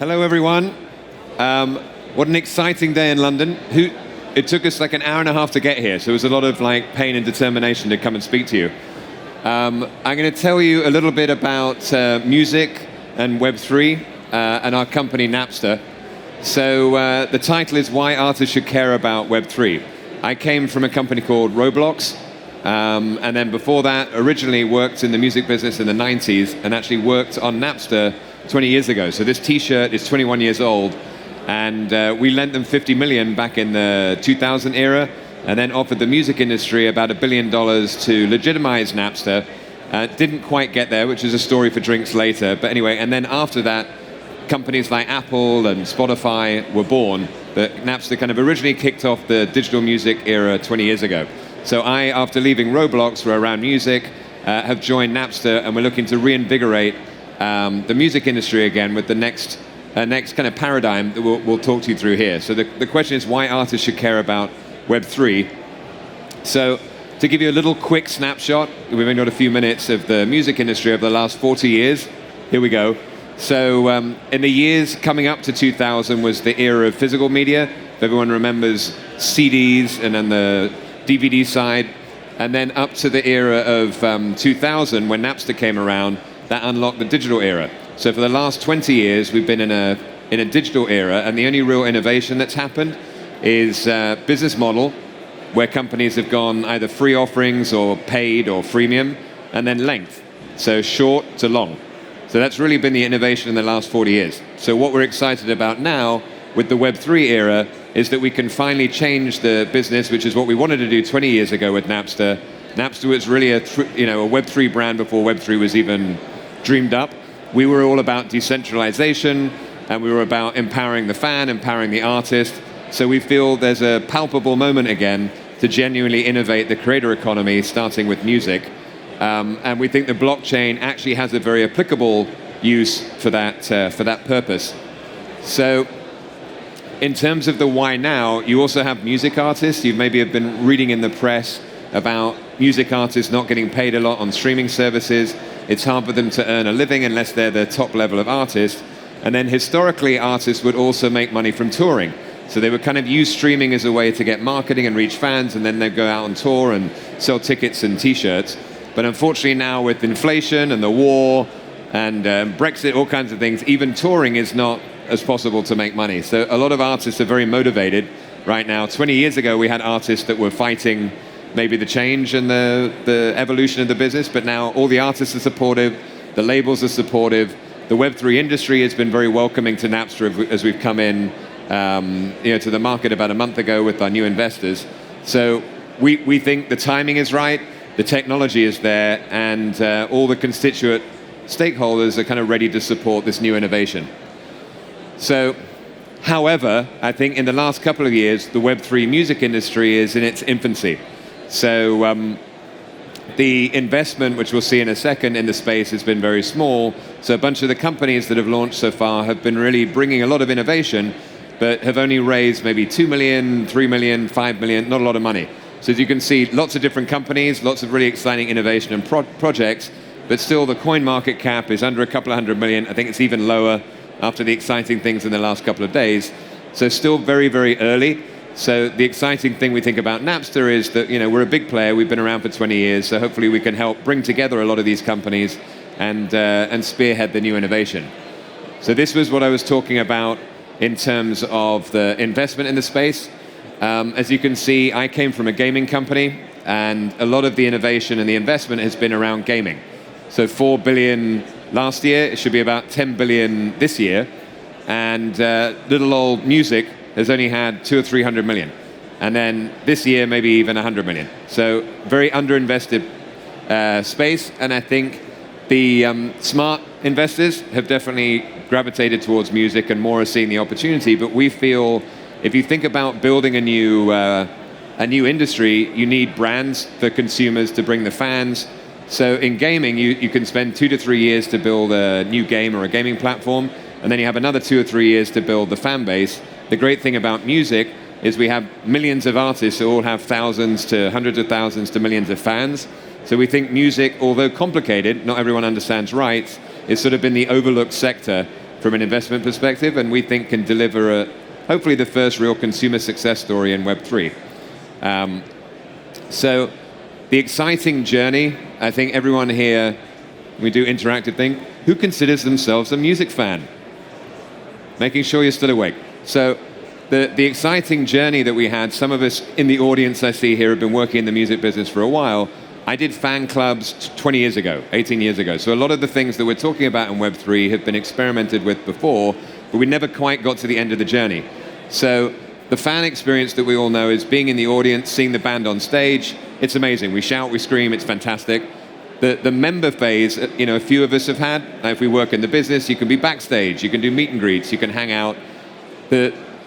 Hello, everyone. What an exciting day in London. It took us like an hour and a half to get here, so it was a lot of pain and determination to come and speak to you. I'm going to tell you a little bit about music and Web3 and our company Napster. So the title is Why Artists Should Care About Web3. I came from a company called Roblox, and then before that originally worked in the music business in the 90s and actually worked on Napster 20 years ago. So this t-shirt is 21 years old, and we lent them 50 million back in the 2000 era, and then offered the music industry about $1 billion to legitimize Napster. Didn't quite get there, which is a story for drinks later. But anyway, and then after that, companies like Apple and Spotify were born. But Napster kind of originally kicked off the digital music era 20 years ago. So I, after leaving Roblox, where around music, have joined Napster, and we're looking to reinvigorate the music industry again with the next kind of paradigm that we'll talk to you through here. So the question is why artists should care about Web3. So to give you a little quick snapshot, we've only got a few minutes of the music industry over the last 40 years. Here we go. So in the years coming up to 2000 was the era of physical media. If everyone remembers CDs and then the DVD side. And then up to the era of 2000 when Napster came around, that unlocked the digital era. So for the last 20 years, we've been in a digital era, and the only real innovation that's happened is business model, where companies have gone either free offerings or paid or freemium, and then length, so short to long. So that's really been the innovation in the last 40 years. So what we're excited about now with the Web3 era is that we can finally change the business, which is what we wanted to do 20 years ago with Napster. Napster was really a Web3 brand before Web3 was even dreamed up. We were all about decentralization, and we were about empowering the fan, empowering the artist. So we feel there's a palpable moment again to genuinely innovate the creator economy, starting with music. And we think the blockchain actually has a very applicable use for that purpose. So in terms of the why now, you also have music artists. You maybe have been reading in the press about music artists not getting paid a lot on streaming services. It's hard for them to earn a living unless they're the top level of artist. And then historically, artists would also make money from touring. So they would kind of use streaming as a way to get marketing and reach fans, and then they'd go out on tour and sell tickets and t-shirts. But unfortunately now with inflation and the war and Brexit, all kinds of things, even touring is not as possible to make money. So a lot of artists are very motivated right now. 20 years ago, we had artists that were fighting maybe the change and the evolution of the business, but now all the artists are supportive, the labels are supportive, the Web3 industry has been very welcoming to Napster as we've come in to the market about a month ago with our new investors. So we think the timing is right, the technology is there, and all the constituent stakeholders are kind of ready to support this new innovation. So, however, I think in the last couple of years, the Web3 music industry is in its infancy. So the investment, which we'll see in a second, in the space has been very small. So a bunch of the companies that have launched so far have been really bringing a lot of innovation, but have only raised maybe 2 million, 3 million, 5 million, not a lot of money. So as you can see, lots of different companies, lots of really exciting innovation and projects, but still the coin market cap is under a couple of hundred million. I think it's even lower after the exciting things in the last couple of days. So still very, very early. So the exciting thing we think about Napster is that we're a big player. We've been around for 20 years, so hopefully we can help bring together a lot of these companies and spearhead the new innovation. So this was what I was talking about in terms of the investment in the space. As you can see, I came from a gaming company, and a lot of the innovation and the investment has been around gaming. So 4 billion last year, it should be about 10 billion this year, and little old music has only had 200 or 300 million. And then this year, maybe even 100 million. So very underinvested space, and I think the smart investors have definitely gravitated towards music and more are seeing the opportunity. But we feel if you think about building a new industry, you need brands for consumers to bring the fans. So in gaming, you can spend 2 to 3 years to build a new game or a gaming platform, and then you have another 2 or 3 years to build the fan base. The great thing about music is we have millions of artists who all have thousands to hundreds of thousands to millions of fans. So we think music, although complicated, not everyone understands rights, is sort of been the overlooked sector from an investment perspective, and we think can deliver hopefully the first real consumer success story in Web3. So the exciting journey, I think everyone here, we do interactive thing, who considers themselves a music fan? Making sure you're still awake. So the exciting journey that we had, some of us in the audience I see here have been working in the music business for a while. I did fan clubs 20 years ago, 18 years ago. So a lot of the things that we're talking about in Web3 have been experimented with before, but we never quite got to the end of the journey. So the fan experience that we all know is being in the audience, seeing the band on stage. It's amazing. We shout, we scream, it's fantastic. The member phase, a few of us have had. If we work in the business, you can be backstage, you can do meet and greets, you can hang out.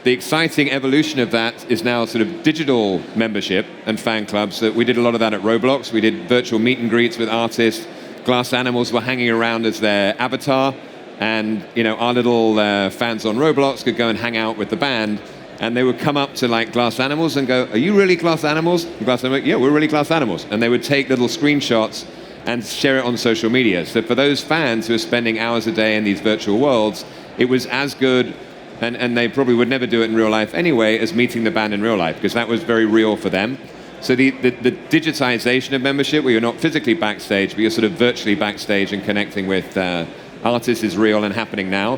The exciting evolution of that is now sort of digital membership and fan clubs. That we did a lot of that at Roblox. We did virtual meet and greets with artists. Glass animals were hanging around as their avatar, and our little fans on Roblox could go and hang out with the band, and they would come up to like Glass Animals and go, "Are you really Glass Animals?" And Glass Animals, "Yeah, we're really Glass Animals." And they would take little screenshots and share it on social media. So for those fans who are spending hours a day in these virtual worlds, it was as good. And they probably would never do it in real life anyway as meeting the band in real life, because that was very real for them. So the digitization of membership, where you're not physically backstage, but you're sort of virtually backstage and connecting with artists, is real and happening now.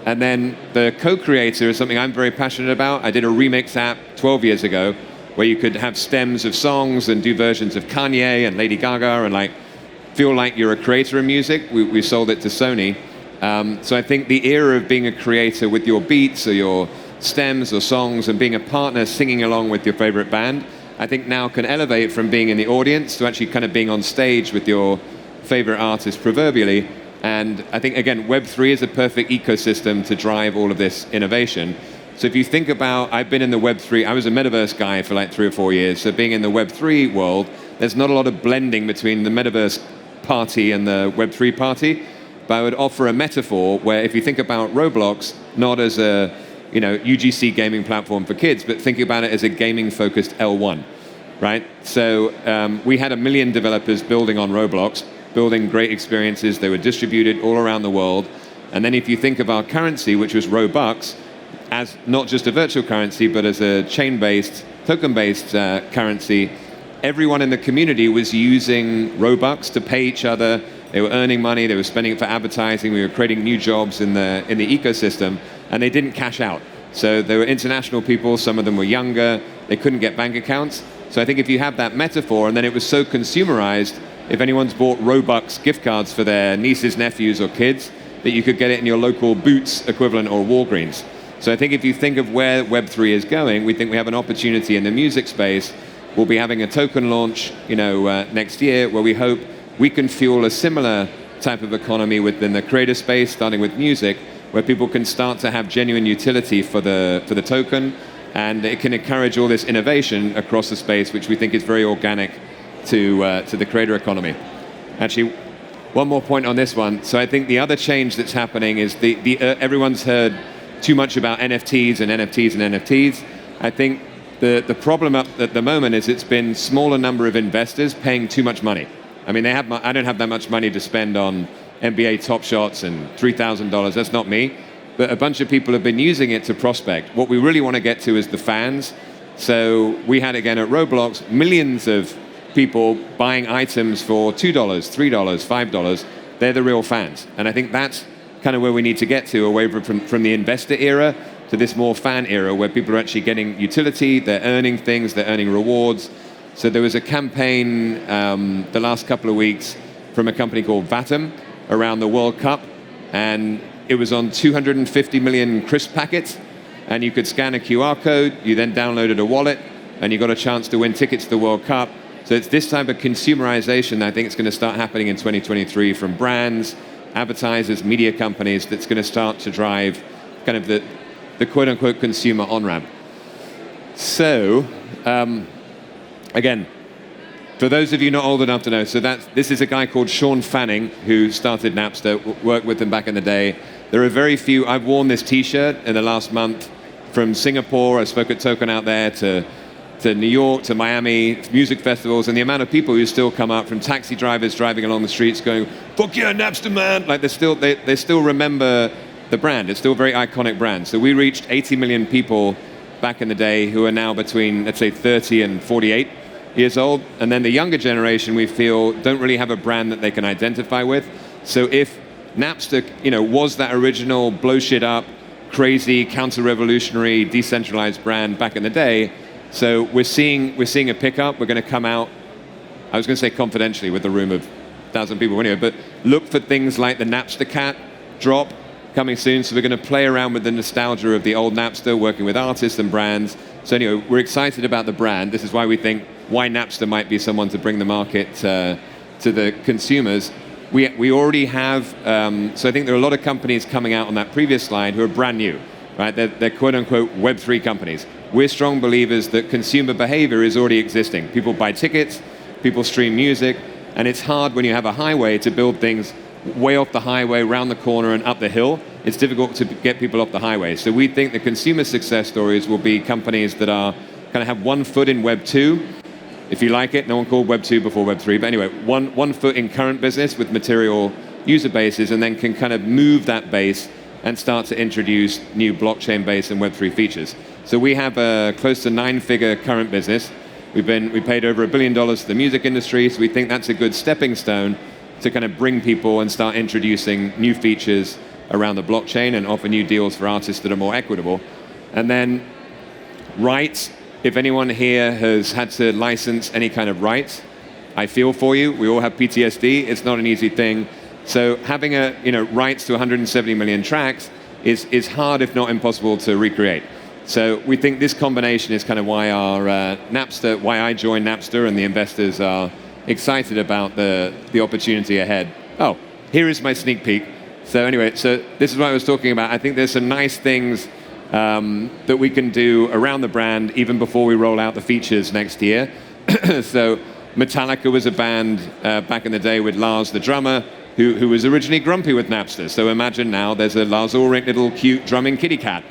And then the co-creator is something I'm very passionate about. I did a remix app 12 years ago where you could have stems of songs and do versions of Kanye and Lady Gaga and feel like you're a creator of music. We sold it to Sony. So I think the era of being a creator with your beats or your stems or songs and being a partner singing along with your favorite band, I think now can elevate from being in the audience to actually kind of being on stage with your favorite artist proverbially. And I think, again, Web3 is a perfect ecosystem to drive all of this innovation. So if you think about, I've been in the Web3, I was a metaverse guy for like 3 or 4 years. So being in the Web3 world, there's not a lot of blending between the metaverse party and the Web3 party. But I would offer a metaphor where if you think about Roblox, not as a UGC gaming platform for kids, but think about it as a gaming-focused L1, right? So we had 1 million developers building on Roblox, building great experiences. They were distributed all around the world. And then if you think of our currency, which was Robux, as not just a virtual currency, but as a chain-based, token-based currency, everyone in the community was using Robux to pay each other. They were earning money, they were spending it for advertising, we were creating new jobs in the ecosystem, and they didn't cash out. So they were international people, some of them were younger, they couldn't get bank accounts. So I think if you have that metaphor, and then it was so consumerized, if anyone's bought Robux gift cards for their nieces, nephews, or kids, that you could get it in your local Boots equivalent or Walgreens. So I think if you think of where Web3 is going, we think we have an opportunity in the music space. We'll be having a token launch next year where we hope we can fuel a similar type of economy within the creator space, starting with music, where people can start to have genuine utility for the token, and it can encourage all this innovation across the space, which we think is very organic to the creator economy. Actually, one more point on this one. So I think the other change that's happening is everyone's heard too much about NFTs and NFTs and NFTs. I think the problem up at the moment is it's been smaller number of investors paying too much money. I mean, I don't have that much money to spend on NBA Top Shots and $3,000. That's not me. But a bunch of people have been using it to prospect. What we really want to get to is the fans. So we had, again, at Roblox, millions of people buying items for $2, $3, $5. They're the real fans. And I think that's kind of where we need to get to, away from the investor era to this more fan era, where people are actually getting utility, they're earning things, they're earning rewards. So there was a campaign the last couple of weeks from a company called Vatem around the World Cup, and it was on 250 million crisp packets, and you could scan a QR code, you then downloaded a wallet, and you got a chance to win tickets to the World Cup. So it's this type of consumerization that I think is going to start happening in 2023 from brands, advertisers, media companies, that's going to start to drive kind of the quote-unquote consumer on-ramp. So, again, for those of you not old enough to know, so this is a guy called Sean Fanning who started Napster, worked with them back in the day. There are very few. I've worn this T-shirt in the last month from Singapore. I spoke at Token out there to New York, to Miami, music festivals, and the amount of people who still come up, from taxi drivers driving along the streets going, "Fuck yeah, Napster, man!" Like they still remember the brand. It's still a very iconic brand. So we reached 80 million people back in the day who are now between, let's say, 30 and 48 years old. And then the younger generation, we feel, don't really have a brand that they can identify with. So if Napster, was that original blow shit up, crazy, counter-revolutionary, decentralized brand back in the day, so we're seeing a pickup. We're going to come out, I was going to say confidentially with a room of 1,000 people anyway, but look for things like the Napster Cat drop coming soon. So we're going to play around with the nostalgia of the old Napster, working with artists and brands. So anyway, we're excited about the brand. This is why we think Napster might be someone to bring the market to the consumers. We already have, so I think there are a lot of companies coming out on that previous slide who are brand new, right? They're quote unquote Web3 companies. We're strong believers that consumer behavior is already existing. People buy tickets, people stream music, and it's hard when you have a highway to build things way off the highway, round the corner and up the hill. It's difficult to get people off the highway. So we think the consumer success stories will be companies that are kind of have one foot in Web 2, if you like it. No one called Web 2 before Web 3, but anyway, one foot in current business with material user bases, and then can kind of move that base and start to introduce new blockchain-based and Web 3 features. So we have a close to 9-figure current business. We paid over $1 billion to the music industry, so we think that's a good stepping stone to kind of bring people and start introducing new features around the blockchain and offer new deals for artists that are more equitable. And then rights, if anyone here has had to license any kind of rights, I feel for you. We all have PTSD. It's not an easy thing. So having rights to 170 million tracks is hard, if not impossible, to recreate. So we think this combination is kind of why why I joined Napster, and the investors are excited about the opportunity ahead. Oh, here is my sneak peek. So anyway, this is what I was talking about. I think there's some nice things that we can do around the brand even before we roll out the features next year. So Metallica was a band back in the day with Lars, the drummer, who was originally grumpy with Napster. So imagine now there's a Lars Ulrich little cute drumming kitty cat.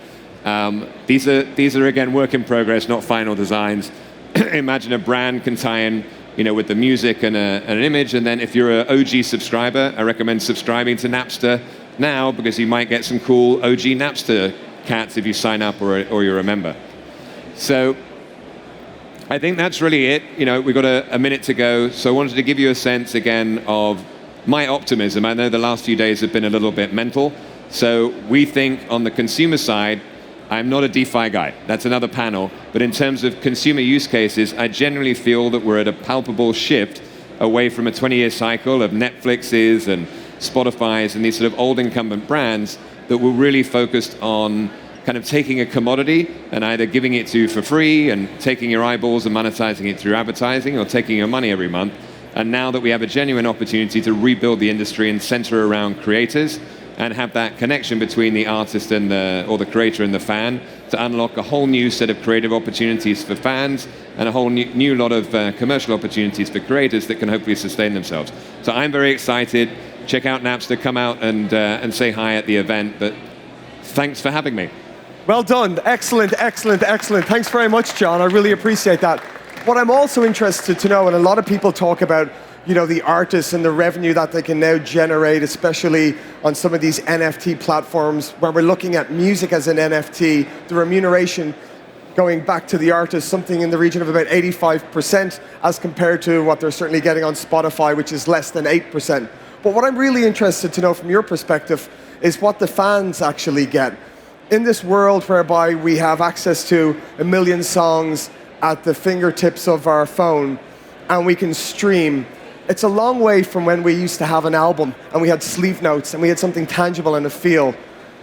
These are again work in progress, not final designs. Imagine a brand can tie in, with the music and an image, and then if you're an OG subscriber, I recommend subscribing to Napster now because you might get some cool OG Napster cats if you sign up or you're a member. So I think that's really it. We've got a minute to go, so I wanted to give you a sense again of my optimism. I know the last few days have been a little bit mental. So we think on the consumer side, I'm not a DeFi guy. That's another panel. But in terms of consumer use cases, I generally feel that we're at a palpable shift away from a 20-year cycle of Netflixes and Spotify's and these sort of old incumbent brands that were really focused on kind of taking a commodity and either giving it to you for free and taking your eyeballs and monetizing it through advertising or taking your money every month. And now that we have a genuine opportunity to rebuild the industry and center around creators and have that connection between the artist and the creator and the fan to unlock a whole new set of creative opportunities for fans and a whole new lot of commercial opportunities for creators that can hopefully sustain themselves. So I'm very excited. Check out Napster, come out and say hi at the event. But thanks for having me. Well done. Excellent, excellent, excellent. Thanks very much, John. I really appreciate that. What I'm also interested to know, and a lot of people talk about the artists and the revenue that they can now generate, especially on some of these NFT platforms where we're looking at music as an NFT, the remuneration going back to the artist, something in the region of about 85% as compared to what they're certainly getting on Spotify, which is less than 8%. But what I'm really interested to know from your perspective is what the fans actually get. In this world whereby we have access to 1 million songs at the fingertips of our phone and we can stream, it's a long way from when we used to have an album and we had sleeve notes and we had something tangible and a feel.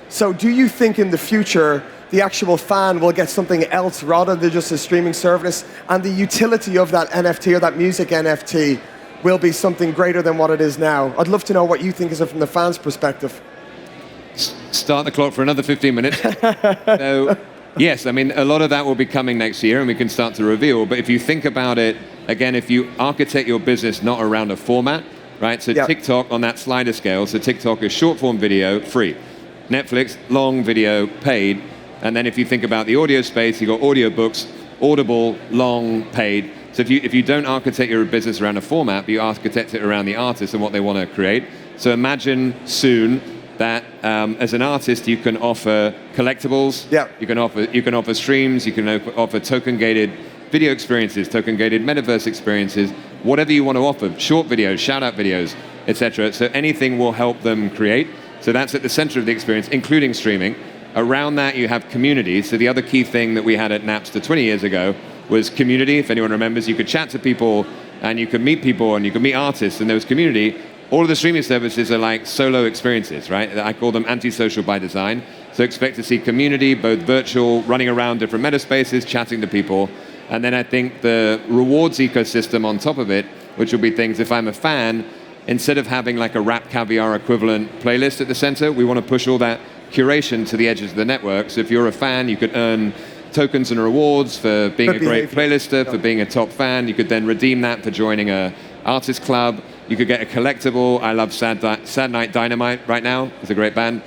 So do you think in the future the actual fan will get something else rather than just a streaming service, and the utility of that NFT or that music NFT will be something greater than what it is now? I'd love to know what you think is it from the fans' perspective. Start the clock for another 15 minutes. So, yes, I mean, a lot of that will be coming next year and we can start to reveal. But if you think about it, again, if you architect your business not around a format, right? So TikTok on that slider scale, so TikTok is short form video, free. Netflix, long video, paid. And then if you think about the audio space, you've got audiobooks, Audible, long, paid. So if you don't architect your business around a format, but you architect it around the artist and what they want to create. So imagine soon that as an artist you can offer collectibles, you can offer streams, you can offer token-gated video experiences, token-gated metaverse experiences, whatever you want to offer, short videos, shout-out videos, etc. So anything will help them create. So that's at the center of the experience, including streaming. Around that, you have community. So the other key thing that we had at Napster 20 years ago was community. If anyone remembers, you could chat to people, and you could meet people, and you could meet artists, and there was community. All of the streaming services are like solo experiences, right? I call them antisocial by design. So expect to see community, both virtual, running around different meta spaces, chatting to people. And then I think the rewards ecosystem on top of it, which will be things, if I'm a fan, instead of having like a Rap Caviar equivalent playlist at the center, we want to push all that curation to the edges of the network. So if you're a fan, you could earn tokens and rewards for being a great playlister, for being a top fan. You could then redeem that for joining a artist club. You could get a collectible. I love Sad Night Dynamite right now. It's a great band.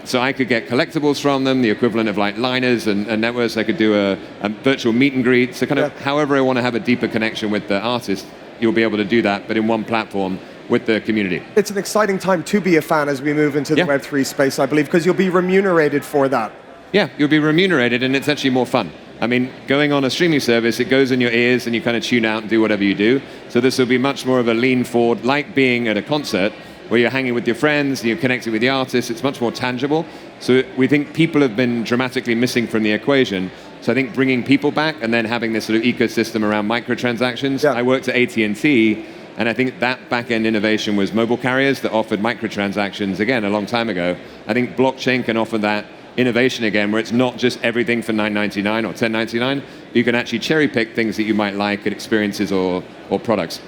So I could get collectibles from them, the equivalent of like liners and networks. I could do a virtual meet and greet. So kind of however I want to have a deeper connection with the artist, you'll be able to do that, but in one platform with the community. It's an exciting time to be a fan as we move into the Web3 space, I believe, because you'll be remunerated for that. Yeah, you'll be remunerated, and it's actually more fun. I mean, going on a streaming service, it goes in your ears and you kind of tune out and do whatever you do. So this will be much more of a lean forward, like being at a concert where you're hanging with your friends, and you're connecting with the artists. It's much more tangible. So we think people have been dramatically missing from the equation. So I think bringing people back and then having this sort of ecosystem around microtransactions. I worked at AT&T, and I think that back-end innovation was mobile carriers that offered microtransactions, again, a long time ago. I think blockchain can offer that innovation again, where it's not just everything for $9.99 or $10.99. You can actually cherry pick things that you might like at experiences or products.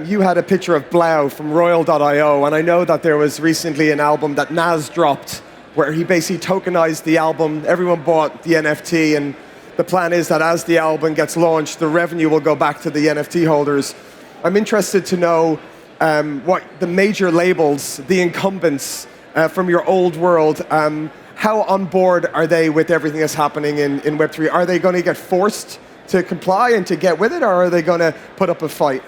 You had a picture of Blau from Royal.io, and I know that there was recently an album that Nas dropped where he basically tokenized the album. Everyone bought the NFT, and the plan is that as the album gets launched, the revenue will go back to the NFT holders. I'm interested to know what the major labels, the incumbents from your old world, how on board are they with everything that's happening in Web3? Are they going to get forced to comply and to get with it, or are they going to put up a fight?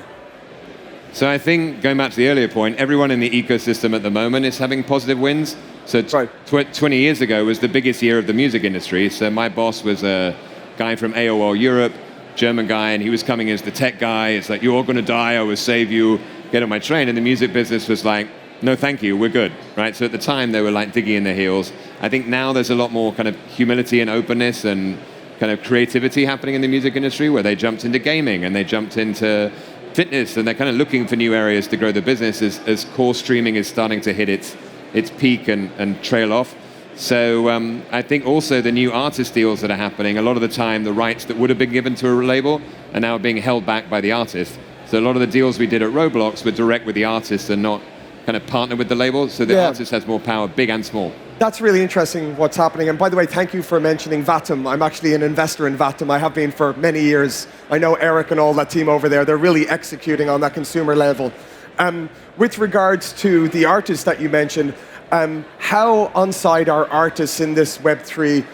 So I think, going back to the earlier point, everyone in the ecosystem at the moment is having positive wins. So 20 years ago was the biggest year of the music industry. So my boss was a guy from AOL Europe, German guy, and he was coming as the tech guy. It's like, you're all going to die, I will save you, get on my train. And the music business was like, no, thank you, we're good, right? So at the time, they were like digging in their heels. I think now there's a lot more kind of humility and openness and kind of creativity happening in the music industry, where they jumped into gaming and they jumped into fitness, and they're kind of looking for new areas to grow the business as core streaming is starting to hit its peak and trail off. So I think also the new artist deals that are happening, a lot of the time the rights that would have been given to a label are now being held back by the artist. So a lot of the deals we did at Roblox were direct with the artist and not kind of partner with the label, so the artist has more power, big and small. That's really interesting what's happening. And by the way, thank you for mentioning Vatum. I'm actually an investor in Vatum. I have been for many years. I know Eric and all that team over there. They're really executing on that consumer level. With regards to the artists that you mentioned, how on-site are artists in this Web3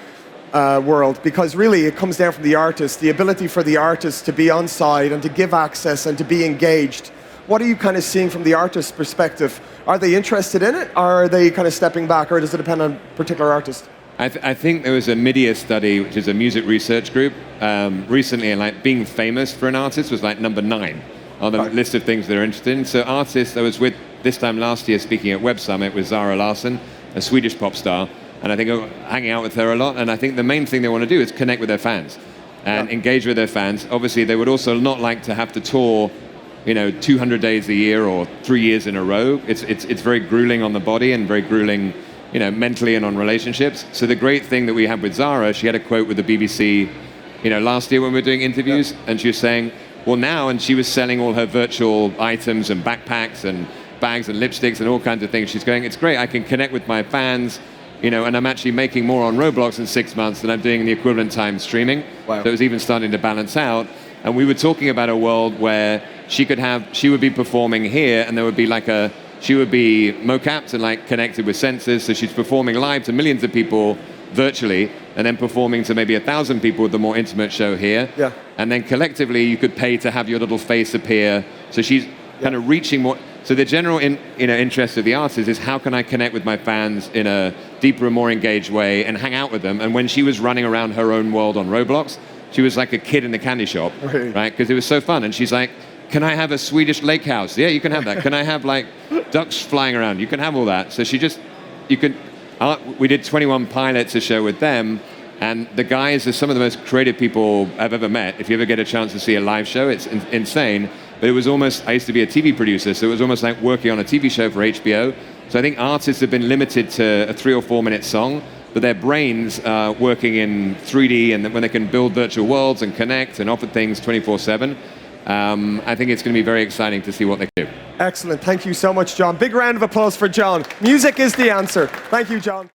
world? Because really it comes down from the artist, the ability for the artist to be on-site and to give access and to be engaged. What are you kind of seeing from the artist's perspective? Are they interested in it, or are they kind of stepping back, or does it depend on a particular artist? I think there was a Media study, which is a music research group, recently, and like being famous for an artist was like number 9 on the list of things they're interested in. So artists, I was with this time last year speaking at Web Summit with Zara Larsson, a Swedish pop star, and I think I'm hanging out with her a lot, and I think the main thing they want to do is connect with their fans and engage with their fans. Obviously, they would also not like to have to tour 200 days a year or 3 years in a row. It's very grueling on the body and very grueling, mentally and on relationships. So the great thing that we had with Zara, she had a quote with the BBC, last year when we were doing interviews, and she was saying, well now, and she was selling all her virtual items and backpacks and bags and lipsticks and all kinds of things. She's going, it's great, I can connect with my fans, and I'm actually making more on Roblox in 6 months than I'm doing in the equivalent time streaming. Wow. So it was even starting to balance out. And we were talking about a world where she would be performing here, and there would be she would be mocapped and like connected with sensors. So she's performing live to millions of people virtually, and then performing to maybe 1,000 people with the more intimate show here. Yeah. And then collectively, you could pay to have your little face appear. So she's kind of reaching more. So the general interest of the artist is how can I connect with my fans in a deeper and more engaged way and hang out with them. And when she was running around her own world on Roblox, she was like a kid in the candy shop, right? Because it was so fun. And she's like, can I have a Swedish lake house? Yeah, you can have that. Can I have like ducks flying around? You can have all that. So we did 21 pilots a show with them. And the guys are some of the most creative people I've ever met. If you ever get a chance to see a live show, it's insane. But it was almost, I used to be a TV producer, so it was almost like working on a TV show for HBO. So I think artists have been limited to a 3 or 4 minute song, but their brains are working in 3D, and when they can build virtual worlds and connect and offer things 24/7, I think it's going to be very exciting to see what they do. Excellent. Thank you so much, John. Big round of applause for John. Music is the answer. Thank you, John.